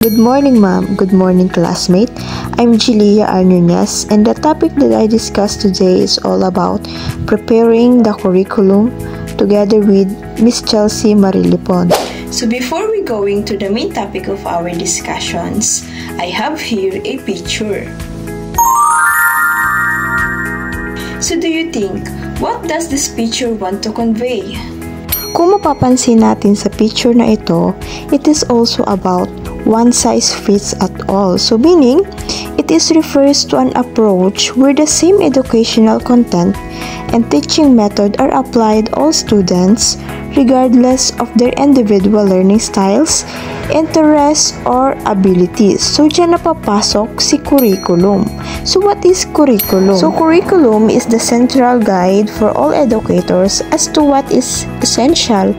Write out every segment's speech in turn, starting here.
Good morning, ma'am. Good morning, classmate. I'm Jilia Arnunez, and the topic that I discussed today is all about preparing the curriculum together with Miss Chelsea Marilipon. So before we go into the main topic of our discussions, I have here a picture. So do you think, what does this picture want to convey? Kung mapapansin natin sa picture na ito, it is also about one size fits at all. So meaning, it refers to an approach where the same educational content and teaching method are applied all students regardless of their individual learning styles, interests, or abilities. So dyan napapasok si curriculum. So what is curriculum? So curriculum is the central guide for all educators as to what is essential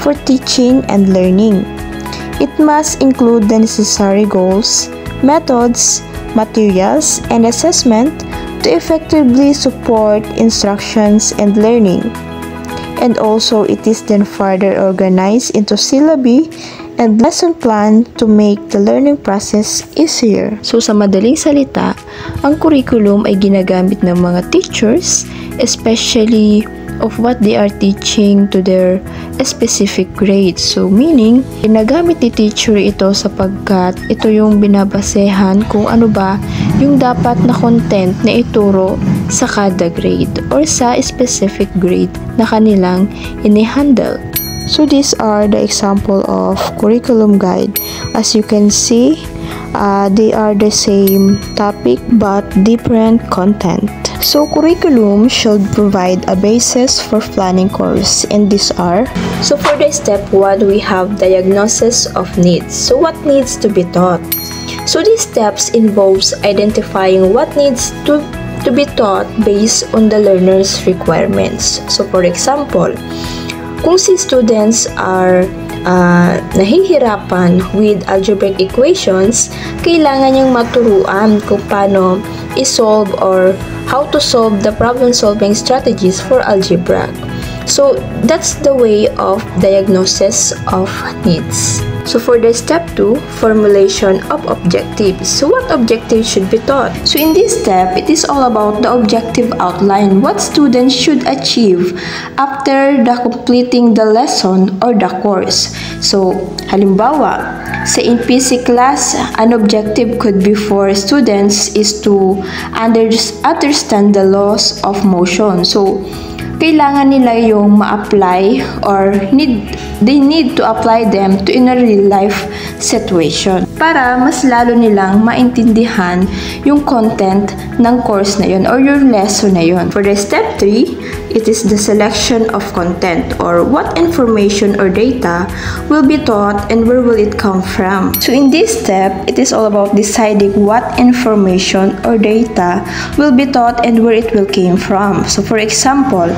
for teaching and learning. It must include the necessary goals, methods, materials, and assessment to effectively support instructions and learning. And also, it is then further organized into syllabi and lesson plan to make the learning process easier. So sa madaling salita, ang curriculum ay ginagamit ng mga teachers, especially of what they are teaching to their specific grade. So meaning, ginagamit ni teacher ito sapagkat ito yung binabasehan kung ano ba yung dapat na content na ituro sa kada grade or sa specific grade na kanilang ini-handle. So these are the example of curriculum guide. As you can see, they are the same topic but different content. So curriculum should provide a basis for planning course, and these are. So for the step 1, we have diagnosis of needs. So what needs to be taught? So these steps involves identifying what needs to be taught based on the learner's requirements. So for example, kung si students are nahihirapan with algebraic equations, kailangan niyang maturuan kung paano i-solve or how to solve the problem-solving strategies for algebra. So that's the way of diagnosis of needs. So for the step 2, formulation of objectives. So what objectives should be taught? So in this step, it is all about the objective outline, what students should achieve after completing the lesson or the course. So halimbawa, sa NPC class, an objective could be for students is to understand the laws of motion. So kailangan nila yung ma-apply or they need to apply them to in a real life situation para mas lalo nilang maintindihan yung content ng course na yun or your lesson na yun. For the step 3, it is the selection of content or what information or data will be taught and where will it come from. So in this step, it is all about deciding what information or data will be taught and where it will came from. So for example,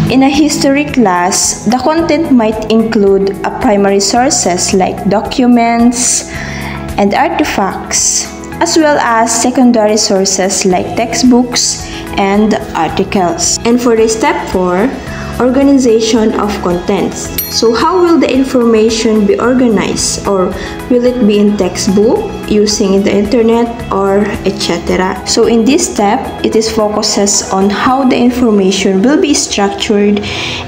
in a history class, the content might include primary sources like documents and artifacts, as well as secondary sources like textbooks and articles. And for the step 4, organization of contents. So how will the information be organized, or will it be in textbook, using the internet, or etc. So in this step, it is focuses on how the information will be structured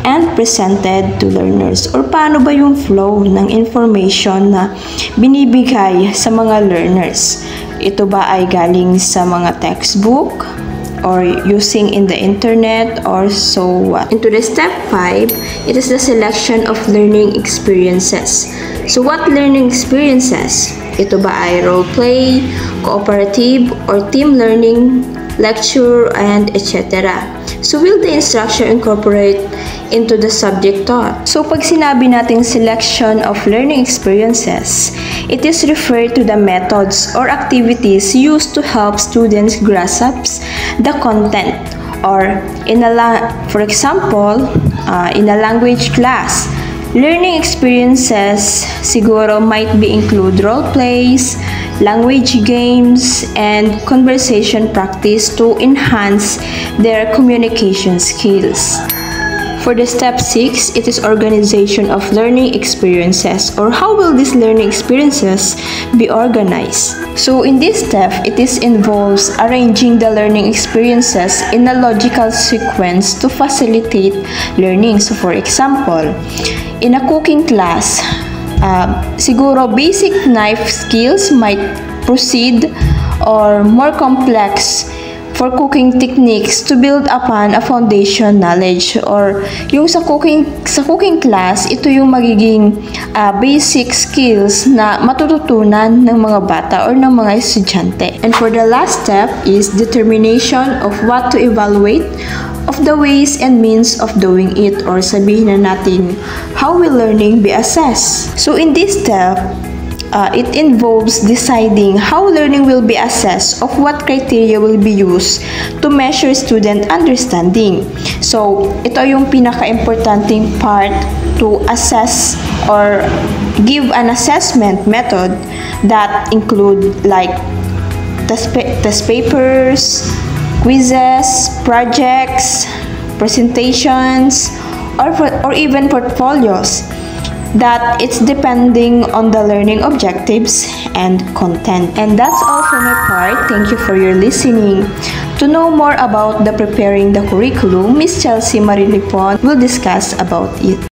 and presented to learners, or paano ba yung flow ng information na binibigay sa mga learners. Ito ba ay galing sa mga textbook, or using in the internet, or so what. Into the step 5, it is the selection of learning experiences. So what learning experiences? Ito ba ay role play, cooperative, or team learning, lecture, and etc. So will the instruction incorporate into the subject taught? So pag sinabi nating selection of learning experiences, it is referred to the methods or activities used to help students grasp the content, or for example, in a language class, learning experiences siguro might be include role plays, language games, and conversation practice to enhance their communication skills. For the step 6, it is organization of learning experiences, or how will these learning experiences be organized. So in this step, it involves arranging the learning experiences in a logical sequence to facilitate learning. So for example, in a cooking class, siguro basic knife skills might proceed, or more complex for cooking techniques to build upon a foundation knowledge. Or yung sa cooking class, ito yung magiging basic skills na matututunan ng mga bata or ng mga estudyante. And for the last step is determination of what to evaluate, of the ways and means of doing it, or sabihin na natin how will learning be assessed. So in this step, it involves deciding how learning will be assessed, of what criteria will be used to measure student understanding. So, ito yung pinaka-importanting part to assess or give an assessment method that include like test papers, quizzes, projects, presentations, or even portfolios, that it's depending on the learning objectives and content. And that's all for my part. Thank you for your listening. To know more about the preparing the curriculum, Miss Chelsea Marilipon will discuss about it.